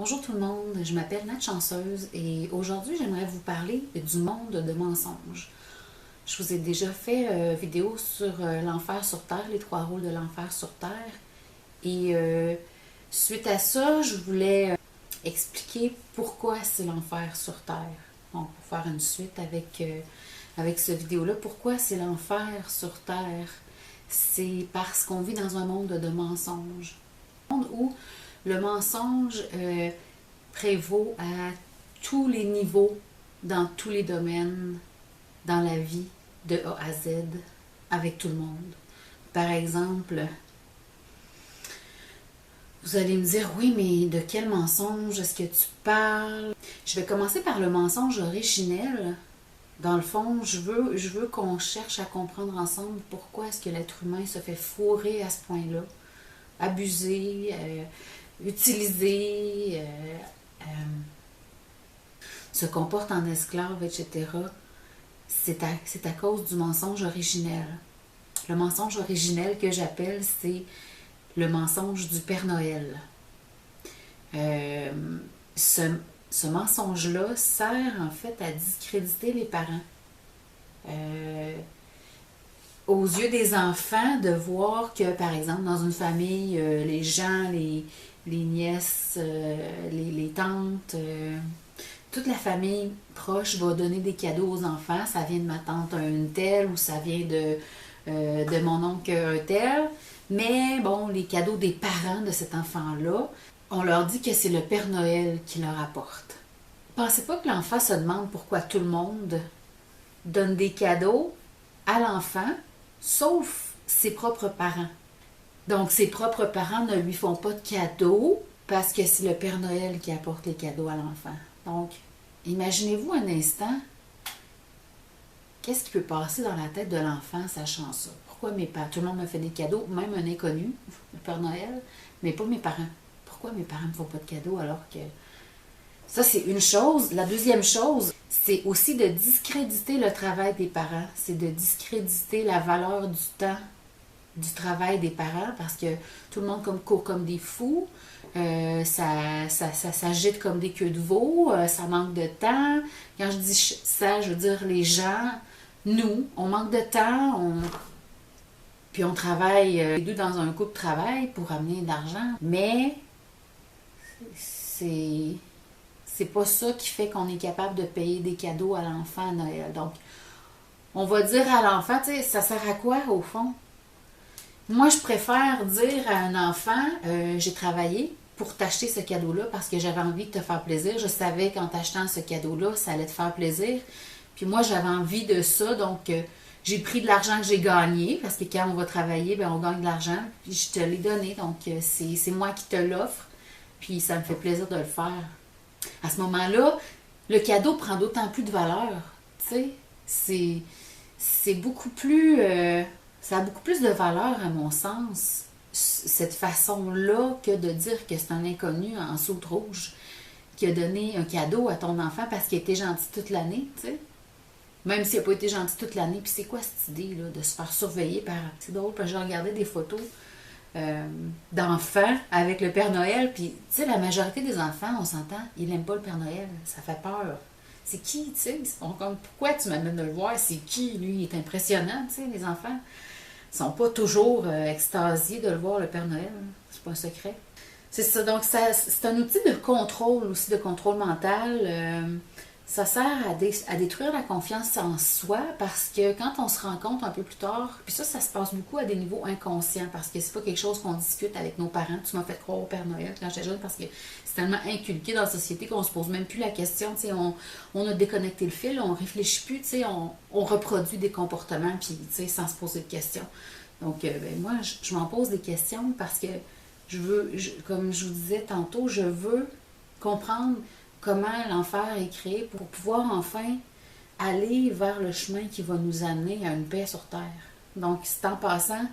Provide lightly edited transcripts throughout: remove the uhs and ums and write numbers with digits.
Bonjour tout le monde, je m'appelle Nat Chanceuse et aujourd'hui j'aimerais vous parler du monde de mensonges. Je vous ai déjà fait vidéo sur l'enfer sur Terre, les 3 rôles de l'enfer sur Terre. Et suite à ça, je voulais expliquer pourquoi c'est l'enfer sur Terre. Donc pour faire une suite avec cette vidéo-là, pourquoi c'est l'enfer sur Terre? C'est parce qu'on vit dans un monde de mensonges. Un monde où le mensonge prévaut à tous les niveaux, dans tous les domaines, dans la vie, de A à Z, avec tout le monde. Par exemple, vous allez me dire, oui, mais de quel mensonge est-ce que tu parles? Je vais commencer par le mensonge originel. Dans le fond, je veux qu'on cherche à comprendre ensemble pourquoi est-ce que l'être humain se fait fourrer à ce point-là, abuser, utiliser, se comporte en esclave, etc. C'est à cause du mensonge originel. Le mensonge originel que j'appelle, c'est le mensonge du Père Noël. Ce mensonge-là sert en fait à discréditer les parents. Aux yeux des enfants, de voir que, par exemple, dans une famille, les gens, les nièces, les tantes, toute la famille proche va donner des cadeaux aux enfants. Ça vient de ma tante une telle ou ça vient de mon oncle un tel. Mais bon, les cadeaux des parents de cet enfant-là, on leur dit que c'est le Père Noël qui leur apporte. Pensez pas que l'enfant se demande pourquoi tout le monde donne des cadeaux à l'enfant, sauf ses propres parents. Donc, ses propres parents ne lui font pas de cadeaux parce que c'est le Père Noël qui apporte les cadeaux à l'enfant. Donc, imaginez-vous un instant, qu'est-ce qui peut passer dans la tête de l'enfant sachant ça? Pourquoi mes parents, tout le monde me fait des cadeaux, même un inconnu, le Père Noël, mais pas mes parents. Pourquoi mes parents ne me font pas de cadeaux alors que... Ça, c'est une chose. La deuxième chose, c'est aussi de discréditer le travail des parents. C'est de discréditer la valeur du temps du travail des parents parce que tout le monde court comme des fous. Ça s'agite comme des queues de veau. Ça manque de temps. Quand je dis ça, je veux dire les gens, nous, on manque de temps. Puis on travaille les deux dans un couple de travail pour amener de l'argent. Mais c'est pas ça qui fait qu'on est capable de payer des cadeaux à l'enfant à Noël. Donc, on va dire à l'enfant, tu sais, ça sert à quoi au fond? Moi, je préfère dire à un enfant, j'ai travaillé pour t'acheter ce cadeau-là parce que j'avais envie de te faire plaisir. Je savais qu'en t'achetant ce cadeau-là, ça allait te faire plaisir. Puis moi, j'avais envie de ça, donc j'ai pris de l'argent que j'ai gagné parce que quand on va travailler, ben, on gagne de l'argent. Puis je te l'ai donné, donc c'est moi qui te l'offre. Puis ça me fait plaisir de le faire. À ce moment-là, le cadeau prend d'autant plus de valeur. Tu sais, c'est beaucoup plus... ça a beaucoup plus de valeur, à mon sens, cette façon-là, que de dire que c'est un inconnu en soute rouge qui a donné un cadeau à ton enfant parce qu'il a été gentil toute l'année, tu sais. Même s'il n'a pas été gentil toute l'année. Puis c'est quoi cette idée, là, de se faire surveiller par... C'est drôle, parce que j'ai regardé des photos d'enfants avec le Père Noël, puis tu sais, la majorité des enfants, on s'entend, ils n'aiment pas le Père Noël, ça fait peur. C'est qui, tu sais? Comme, pourquoi tu m'amènes de le voir? C'est qui, lui? Il est impressionnant, tu sais, les enfants. Ils sont pas toujours extasiés de le voir, le Père Noël. C'est pas un secret. C'est ça, donc c'est un outil de contrôle aussi, de contrôle mental. Ça sert à détruire la confiance en soi parce que quand on se rend compte un peu plus tard, puis ça se passe beaucoup à des niveaux inconscients parce que c'est pas quelque chose qu'on discute avec nos parents. Tu m'as fait croire au Père Noël quand j'étais jeune parce que c'est tellement inculqué dans la société qu'on se pose même plus la question. Tu sais, on a déconnecté le fil, on réfléchit plus, tu sais, on reproduit des comportements puis, tu sais, sans se poser de questions. Donc, ben, moi, je m'en pose des questions parce que comme je vous disais tantôt, je veux comprendre comment l'enfer est créé pour pouvoir enfin aller vers le chemin qui va nous amener à une paix sur Terre. Donc, c'est en passant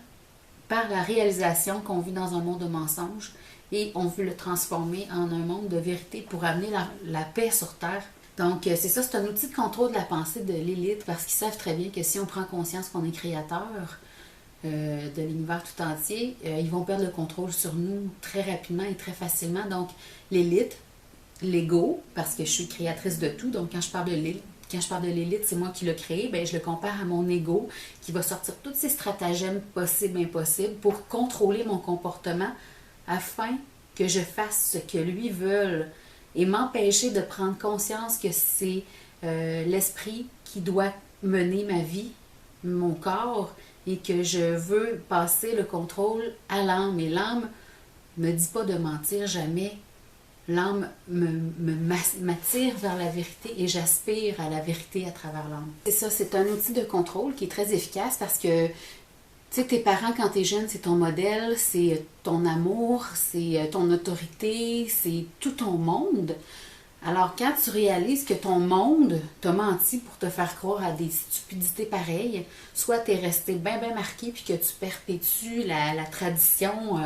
par la réalisation qu'on vit dans un monde de mensonges et on veut le transformer en un monde de vérité pour amener la paix sur Terre. Donc, c'est ça, c'est un outil de contrôle de la pensée de l'élite parce qu'ils savent très bien que si on prend conscience qu'on est créateur de l'univers tout entier, ils vont perdre le contrôle sur nous très rapidement et très facilement. Donc, l'élite l'ego, parce que je suis créatrice de tout, donc quand je parle de l'élite, c'est moi qui l'ai créé, ben, je le compare à mon ego qui va sortir tous ces stratagèmes possibles, impossibles pour contrôler mon comportement afin que je fasse ce que lui veut et m'empêcher de prendre conscience que c'est l'esprit qui doit mener ma vie, mon corps, et que je veux passer le contrôle à l'âme. Et l'âme me dit pas de mentir jamais. L'âme m'attire vers la vérité et j'aspire à la vérité à travers l'âme. C'est ça, c'est un outil de contrôle qui est très efficace parce que, tu sais, tes parents, quand tu es jeune, c'est ton modèle, c'est ton amour, c'est ton autorité, c'est tout ton monde. Alors, quand tu réalises que ton monde t'a menti pour te faire croire à des stupidités pareilles, soit tu es resté bien, bien marqué puis que tu perpétues la tradition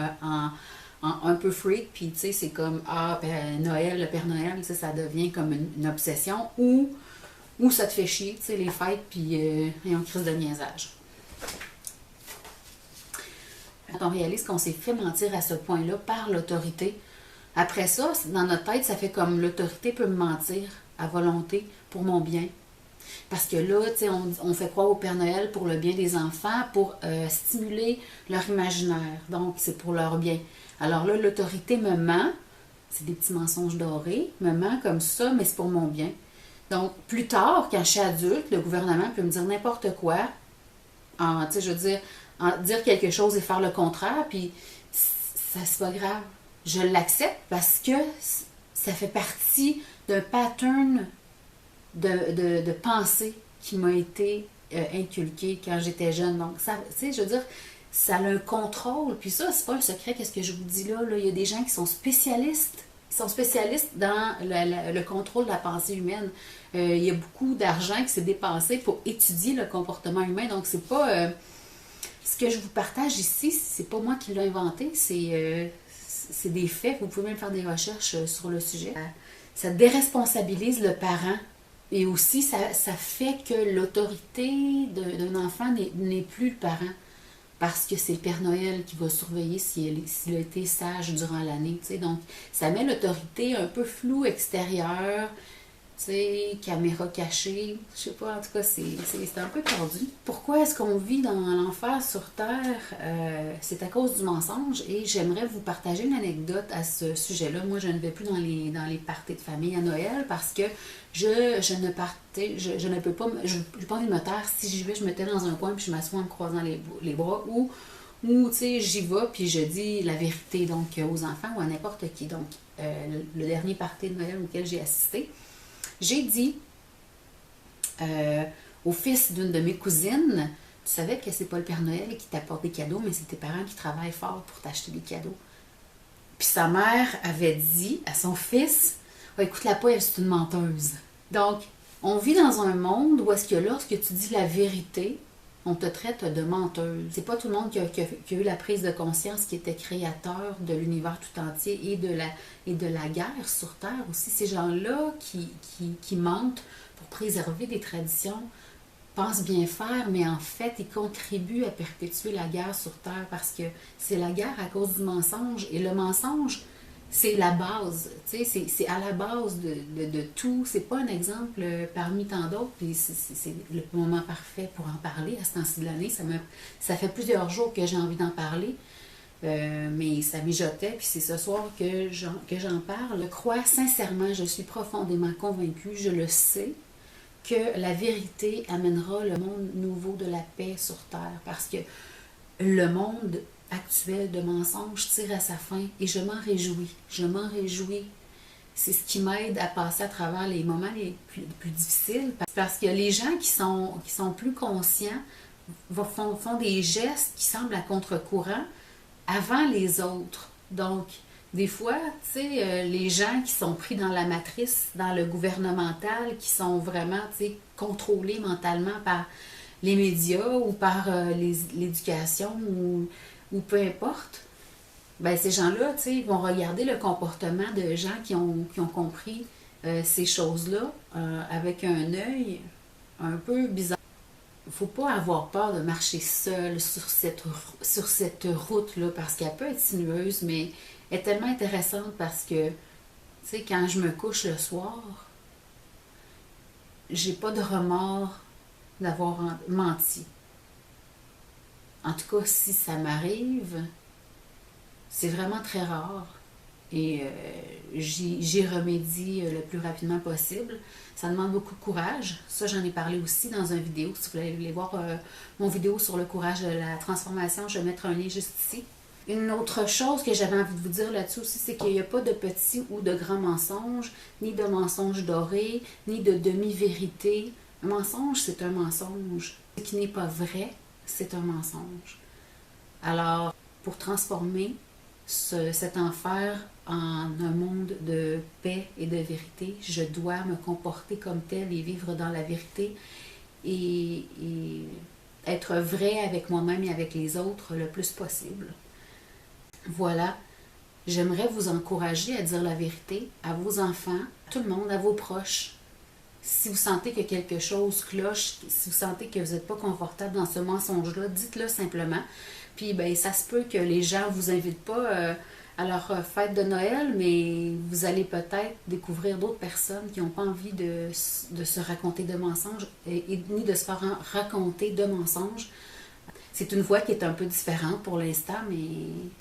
un peu freak, puis tu sais, c'est comme, ah, ben, Noël, le Père Noël, ça devient comme une obsession, ou ça te fait chier, tu sais, les fêtes, puis et on crise de niaisage. Quand on réalise qu'on s'est fait mentir à ce point-là par l'autorité, après ça, dans notre tête, ça fait comme l'autorité peut me mentir à volonté pour mon bien. Parce que là, tu sais, on fait croire au Père Noël pour le bien des enfants, pour stimuler leur imaginaire. Donc, c'est pour leur bien. Alors là, l'autorité me ment, c'est des petits mensonges dorés, me ment comme ça, mais c'est pour mon bien. Donc, plus tard, quand je suis adulte, le gouvernement peut me dire n'importe quoi, tu sais, je veux dire quelque chose et faire le contraire, puis ça, c'est pas grave. Je l'accepte parce que ça fait partie d'un pattern de pensée qui m'a été inculqué quand j'étais jeune. Donc, ça, tu sais, je veux dire, ça a un contrôle. Puis ça, c'est pas un secret, qu'est-ce que je vous dis là. Il y a des gens qui sont spécialistes. Ils sont spécialistes dans le contrôle de la pensée humaine. Il y a beaucoup d'argent qui s'est dépensé pour étudier le comportement humain. Donc, c'est pas... ce que je vous partage ici, c'est pas moi qui l'ai inventé. C'est des faits. Vous pouvez même faire des recherches sur le sujet. Ça déresponsabilise le parent. Et aussi, ça fait que l'autorité d'un enfant n'est plus le parent. Parce que c'est le Père Noël qui va surveiller s'il a été sage durant l'année. Donc, ça met l'autorité un peu floue extérieure, caméra cachée. Je sais pas, en tout cas, c'est un peu tordu. Pourquoi est-ce qu'on vit dans l'enfer sur Terre? C'est à cause du mensonge et j'aimerais vous partager une anecdote à ce sujet-là. Moi, je ne vais plus dans les parties de famille à Noël parce que je ne peux pas, je n'ai pas envie de me taire. Si j'y vais, je me tais dans un coin puis je m'assois en me croisant les bras ou tu sais, j'y vais puis je dis la vérité donc aux enfants ou à n'importe qui. Donc, le dernier party de Noël auquel j'ai assisté, j'ai dit au fils d'une de mes cousines, tu savais que c'est pas le Père Noël qui t'apporte des cadeaux, mais c'est tes parents qui travaillent fort pour t'acheter des cadeaux. Puis sa mère avait dit à son fils, oh, écoute-la pas, elle c'est une menteuse. Donc, on vit dans un monde où est-ce que lorsque tu dis la vérité, on te traite de menteuse. C'est pas tout le monde qui a eu la prise de conscience qui était créateur de l'univers tout entier et de la guerre sur Terre aussi. Ces gens-là qui mentent pour préserver des traditions pensent bien faire, mais en fait, ils contribuent à perpétuer la guerre sur Terre parce que c'est la guerre à cause du mensonge. Et le mensonge, c'est la base, tu sais, c'est à la base de tout. C'est pas un exemple parmi tant d'autres, puis c'est le moment parfait pour en parler à ce temps-ci de l'année. Ça fait plusieurs jours que j'ai envie d'en parler, mais ça mijotait, puis c'est ce soir que j'en parle. Je crois sincèrement, je suis profondément convaincue, je le sais, que la vérité amènera le monde nouveau de la paix sur Terre, parce que le monde actuel de mensonges tire à sa fin et je m'en réjouis. Je m'en réjouis. C'est ce qui m'aide à passer à travers les moments les plus difficiles parce que les gens qui sont plus conscients font des gestes qui semblent à contre-courant avant les autres. Donc, des fois, tu sais, les gens qui sont pris dans la matrice, dans le gouvernemental, qui sont vraiment, tu sais, contrôlés mentalement par les médias ou par l'éducation ou peu importe, ben ces gens-là, tu sais, vont regarder le comportement de gens qui ont compris ces choses-là avec un œil un peu bizarre. Il ne faut pas avoir peur de marcher seul sur cette route-là parce qu'elle peut être sinueuse, mais elle est tellement intéressante parce que Tu sais, quand je me couche le soir, j'ai pas de remords d'avoir menti. En tout cas, si ça m'arrive, c'est vraiment très rare. Et j'y remédie le plus rapidement possible. Ça demande beaucoup de courage. Ça, j'en ai parlé aussi dans une vidéo. Si vous voulez aller voir mon vidéo sur le courage de la transformation, je vais mettre un lien juste ici. Une autre chose que j'avais envie de vous dire là-dessus aussi, c'est qu'il n'y a pas de petits ou de grands mensonges, ni de mensonges dorés, ni de demi-vérité. Un mensonge, c'est un mensonge. Ce qui n'est pas vrai, c'est un mensonge. Alors, pour transformer cet enfer en un monde de paix et de vérité, je dois me comporter comme tel et vivre dans la vérité et être vrai avec moi-même et avec les autres le plus possible. Voilà, j'aimerais vous encourager à dire la vérité à vos enfants, à tout le monde, à vos proches. Si vous sentez que quelque chose cloche, si vous sentez que vous n'êtes pas confortable dans ce mensonge-là, dites-le simplement. Puis, ben, ça se peut que les gens ne vous invitent pas à leur fête de Noël, mais vous allez peut-être découvrir d'autres personnes qui n'ont pas envie de se raconter de mensonges ni de se faire raconter de mensonges. C'est une voie qui est un peu différente pour l'instant, mais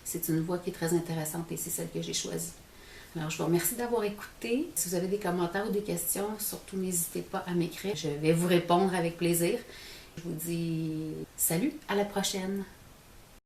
c'est une voie qui est très intéressante et c'est celle que j'ai choisie. Alors, je vous remercie d'avoir écouté. Si vous avez des commentaires ou des questions, surtout n'hésitez pas à m'écrire. Je vais vous répondre avec plaisir. Je vous dis salut, à la prochaine!